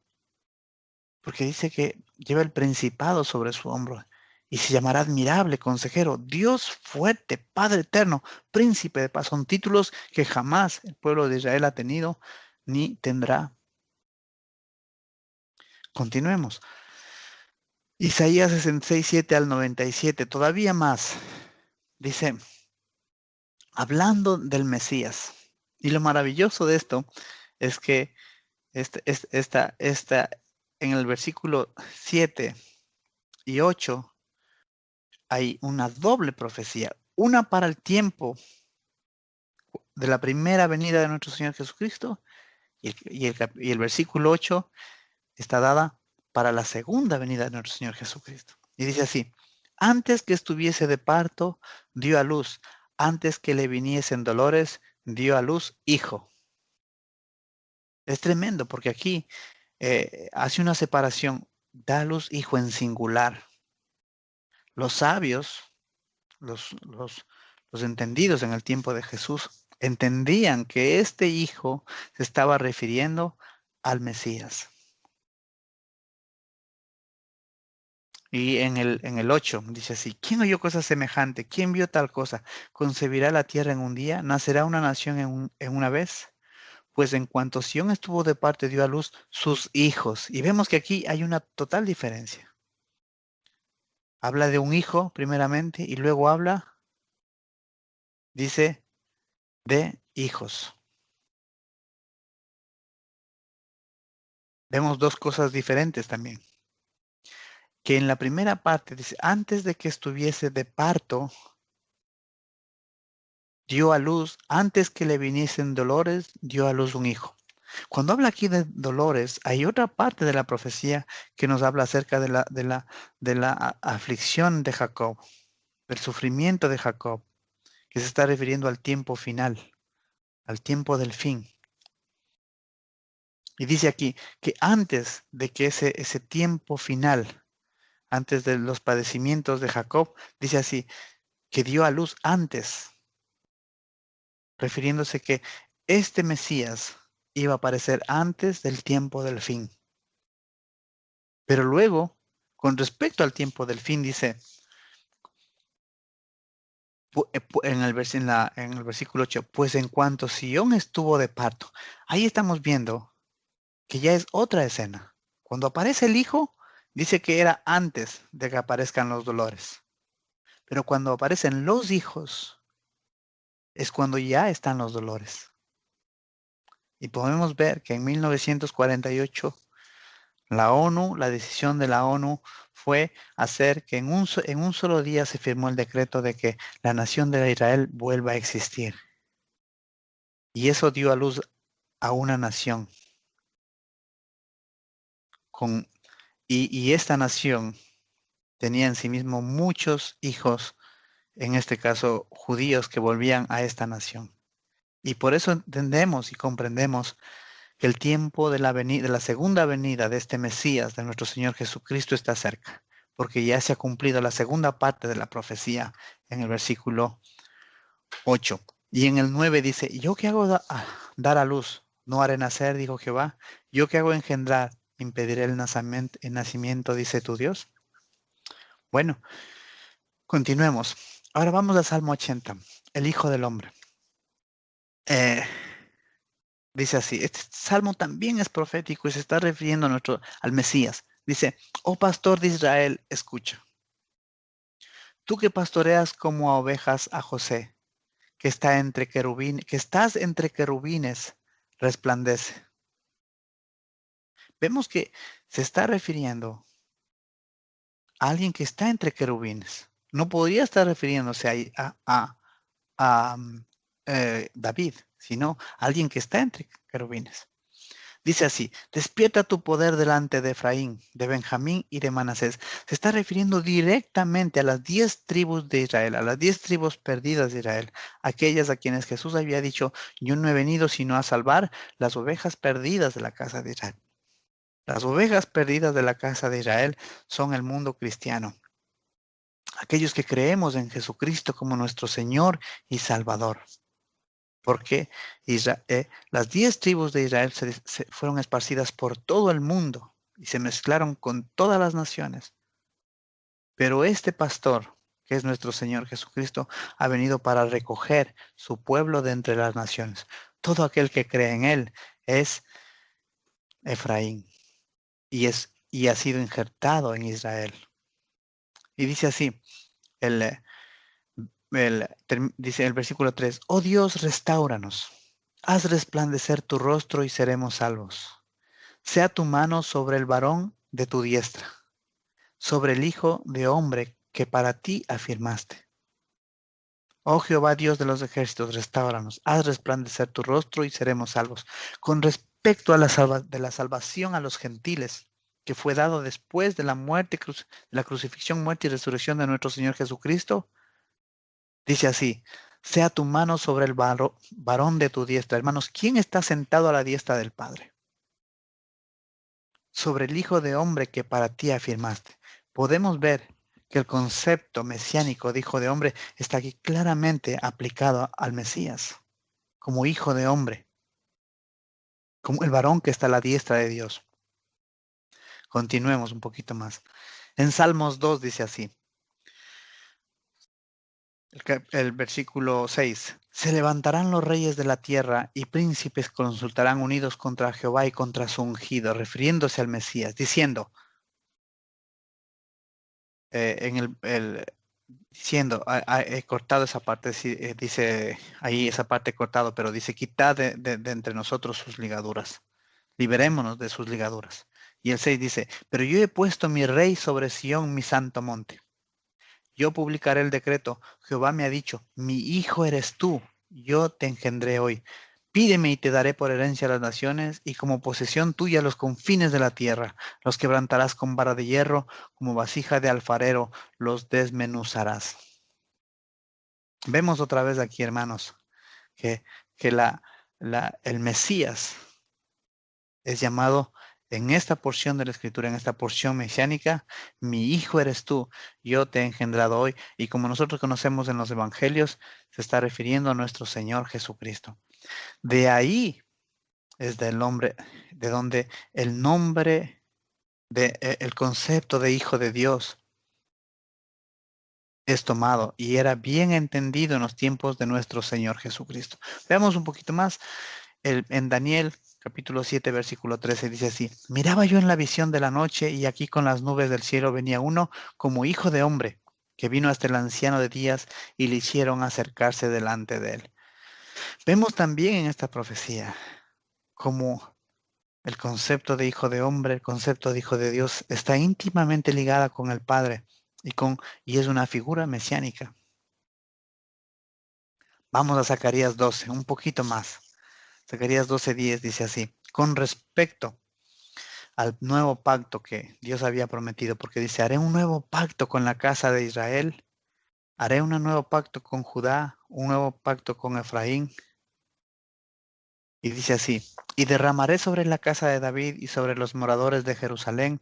porque dice que lleva el principado sobre su hombro y se llamará admirable, consejero, Dios fuerte, Padre eterno, príncipe de paz. Son títulos que jamás el pueblo de Israel ha tenido ni tendrá. Continuemos. Isaías 66:7 al 97, todavía más. Dice, hablando del Mesías. Y lo maravilloso de esto es que en el versículo 7 y 8 hay una doble profecía. Una para el tiempo de la primera venida de nuestro Señor Jesucristo y el versículo 8 está dada para la segunda venida de nuestro Señor Jesucristo. Y dice así, antes que estuviese de parto, dio a luz, antes que le viniesen dolores, dio a luz hijo. Es tremendo porque aquí hace una separación, da a luz hijo en singular. Los sabios, los entendidos en el tiempo de Jesús, entendían que este hijo se estaba refiriendo al Mesías. Y en el 8 dice así, ¿quién oyó cosa semejante? ¿Quién vio tal cosa? ¿Concebirá la tierra en un día? ¿Nacerá una nación en una vez? Pues en cuanto Sión estuvo de parte, dio a luz sus hijos. Y vemos que aquí hay una total diferencia. Habla de un hijo primeramente y luego dice, de hijos. Vemos dos cosas diferentes también. Que en la primera parte dice, antes de que estuviese de parto, dio a luz, antes que le viniesen dolores, dio a luz un hijo. Cuando habla aquí de dolores, hay otra parte de la profecía que nos habla acerca de la aflicción de Jacob, del sufrimiento de Jacob, que se está refiriendo al tiempo final, al tiempo del fin. Y dice aquí que antes de que ese tiempo final, antes de los padecimientos de Jacob, dice así, que dio a luz antes, refiriéndose que este Mesías iba a aparecer antes del tiempo del fin. Pero luego, con respecto al tiempo del fin, dice, en el versículo 8, pues en cuanto Sión estuvo de parto, ahí estamos viendo que ya es otra escena. Cuando aparece el hijo, dice que era antes de que aparezcan los dolores. Pero cuando aparecen los hijos, es cuando ya están los dolores. Y podemos ver que en 1948 la decisión de la ONU fue hacer que en un solo día se firmó el decreto de que la nación de Israel vuelva a existir. Y eso dio a luz a una nación. Y esta nación tenía en sí mismo muchos hijos, en este caso judíos, que volvían a esta nación. Y por eso entendemos y comprendemos que el tiempo de la segunda venida de este Mesías, de nuestro Señor Jesucristo, está cerca, porque ya se ha cumplido la segunda parte de la profecía en el versículo 8. Y en el 9 dice, ¿yo qué hago dar a luz? No haré nacer, dijo Jehová. ¿Yo qué hago engendrar? ¿Impediré el nacimiento, dice tu Dios? Bueno, continuemos. Ahora vamos al Salmo 80, el Hijo del Hombre. Eh, Dice así, este salmo también es profético y se está refiriendo al Mesías. Dice, oh pastor de Israel, escucha. Tú que pastoreas como a ovejas a José, que estás entre querubines, resplandece. Vemos que se está refiriendo a alguien que está entre querubines. No podría estar refiriéndose a David, sino a alguien que está entre querubines. Dice así, despierta tu poder delante de Efraín, de Benjamín y de Manasés. Se está refiriendo directamente a las 10 tribus de Israel, a las 10 tribus perdidas de Israel, aquellas a quienes Jesús había dicho, yo no he venido sino a salvar las ovejas perdidas de la casa de Israel. Las ovejas perdidas de la casa de Israel son el mundo cristiano, aquellos que creemos en Jesucristo como nuestro Señor y Salvador. Porque las 10 tribus de Israel fueron esparcidas por todo el mundo y se mezclaron con todas las naciones. Pero este pastor, que es nuestro Señor Jesucristo, ha venido para recoger su pueblo de entre las naciones. Todo aquel que cree en él es Efraín y ha sido injertado en Israel. Y dice así, el, dice el versículo 3, oh Dios, restáuranos. Haz resplandecer tu rostro y seremos salvos. Sea tu mano sobre el varón de tu diestra, sobre el hijo de hombre que para ti afirmaste. Oh Jehová, Dios de los ejércitos, restáuranos. Haz resplandecer tu rostro y seremos salvos. Con respecto a la salvación a los gentiles, que fue dado después de la muerte, la crucifixión, muerte y resurrección de nuestro Señor Jesucristo, dice así, sea tu mano sobre el varón de tu diestra. Hermanos, ¿quién está sentado a la diestra del Padre? Sobre el Hijo de Hombre que para ti afirmaste. Podemos ver que el concepto mesiánico de Hijo de Hombre está aquí claramente aplicado al Mesías, como Hijo de Hombre, como el varón que está a la diestra de Dios. Continuemos un poquito más. En Salmos 2 dice así, el versículo 6, se levantarán los reyes de la tierra y príncipes consultarán unidos contra Jehová y contra su ungido, refiriéndose al Mesías, diciendo, diciendo, he cortado esa parte, dice ahí esa parte cortado, pero dice, quitad de entre nosotros sus ligaduras, liberémonos de sus ligaduras. Y el 6 dice, pero yo he puesto mi rey sobre Sión, mi santo monte. Yo publicaré el decreto. Jehová me ha dicho, mi hijo eres tú, yo te engendré hoy. Pídeme y te daré por herencia a las naciones y como posesión tuya los confines de la tierra. Los quebrantarás con vara de hierro, como vasija de alfarero, los desmenuzarás. Vemos otra vez aquí, hermanos, que el Mesías es llamado en esta porción de la Escritura, en esta porción mesiánica, mi hijo eres tú, yo te he engendrado hoy. Y como nosotros conocemos en los evangelios, se está refiriendo a nuestro Señor Jesucristo. De ahí es del nombre, de donde el nombre, el concepto de hijo de Dios es tomado y era bien entendido en los tiempos de nuestro Señor Jesucristo. Veamos un poquito más. En Daniel capítulo 7, versículo 13 dice así: miraba yo en la visión de la noche y aquí con las nubes del cielo venía uno como hijo de hombre, que vino hasta el anciano de días y le hicieron acercarse delante de él. Vemos también en esta profecía como el concepto de hijo de hombre, el concepto de hijo de Dios está íntimamente ligada con el Padre y es una figura mesiánica. Vamos a Zacarías 12, un poquito más. Zacarías 12:10 dice así: con respecto al nuevo pacto que Dios había prometido, porque dice: haré un nuevo pacto con la casa de Israel, haré un nuevo pacto con Judá, un nuevo pacto con Efraín. Y dice así: y derramaré sobre la casa de David y sobre los moradores de Jerusalén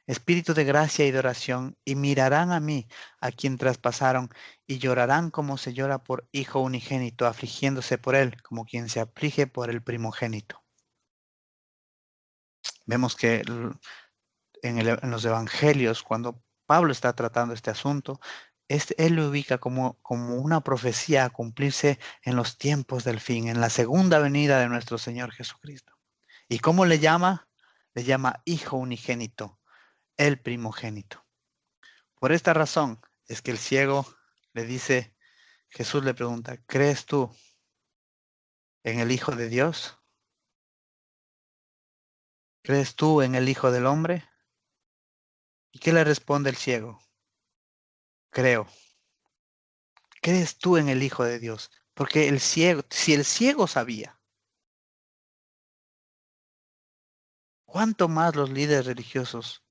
espíritu de gracia y de oración, y mirarán a mí, a quien traspasaron, y llorarán como se llora por hijo unigénito, afligiéndose por él, como quien se aflige por el primogénito. Vemos que en los evangelios, cuando Pablo está tratando este asunto, él lo ubica como una profecía a cumplirse en los tiempos del fin, en la segunda venida de nuestro Señor Jesucristo. ¿Y cómo le llama? Le llama hijo unigénito, el primogénito. Por esta razón es que el ciego le dice, Jesús le pregunta: ¿crees tú en el Hijo de Dios? ¿Crees tú en el Hijo del Hombre? ¿Y qué le responde el ciego? Creo. ¿Crees tú en el Hijo de Dios? Porque el ciego, si el ciego sabía, ¿cuánto más los líderes religiosos?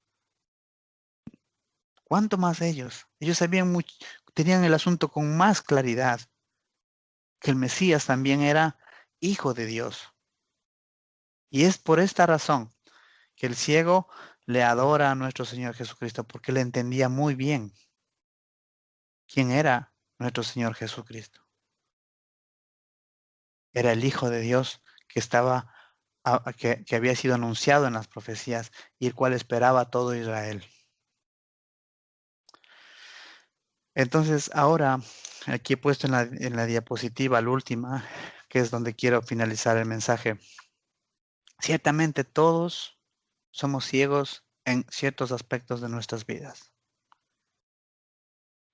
¿Cuánto más ellos? Ellos sabían mucho, tenían el asunto con más claridad, que el Mesías también era Hijo de Dios. Y es por esta razón que el ciego le adora a nuestro Señor Jesucristo, porque le entendía muy bien quién era nuestro Señor Jesucristo. Era el Hijo de Dios que que había sido anunciado en las profecías y el cual esperaba a todo Israel. Entonces, ahora, aquí he puesto en la diapositiva, la última, que es donde quiero finalizar el mensaje. Ciertamente todos somos ciegos en ciertos aspectos de nuestras vidas.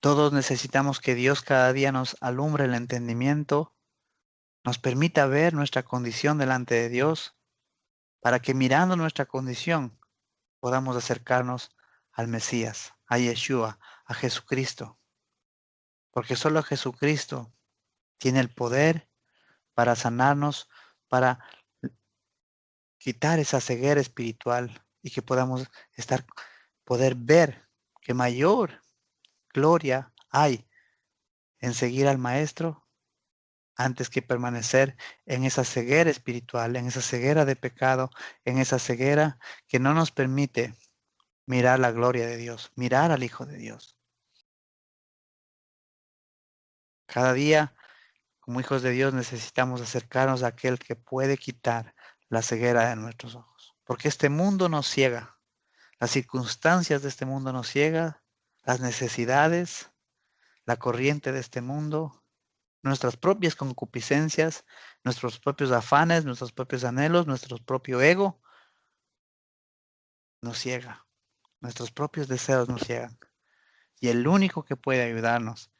Todos necesitamos que Dios cada día nos alumbre el entendimiento, nos permita ver nuestra condición delante de Dios, para que mirando nuestra condición podamos acercarnos al Mesías, a Yeshua, a Jesucristo. Porque solo Jesucristo tiene el poder para sanarnos, para quitar esa ceguera espiritual y que podamos poder ver que mayor gloria hay en seguir al Maestro antes que permanecer en esa ceguera espiritual, en esa ceguera de pecado, en esa ceguera que no nos permite mirar la gloria de Dios, mirar al Hijo de Dios. Cada día, como hijos de Dios, necesitamos acercarnos a aquel que puede quitar la ceguera de nuestros ojos, porque este mundo nos ciega, las circunstancias de este mundo nos ciega, las necesidades, la corriente de este mundo, nuestras propias concupiscencias, nuestros propios afanes, nuestros propios anhelos, nuestro propio ego nos ciega, nuestros propios deseos nos ciegan. Y el único que puede ayudarnos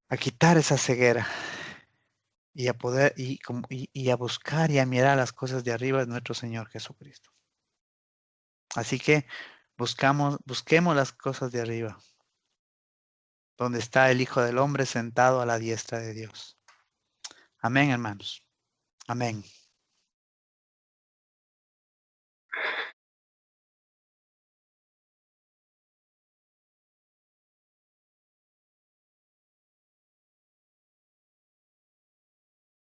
a quitar esa ceguera y a poder y a buscar y a mirar las cosas de arriba es nuestro Señor Jesucristo. Así que busquemos las cosas de arriba, donde está el Hijo del Hombre sentado a la diestra de Dios. Amén, hermanos. Amén.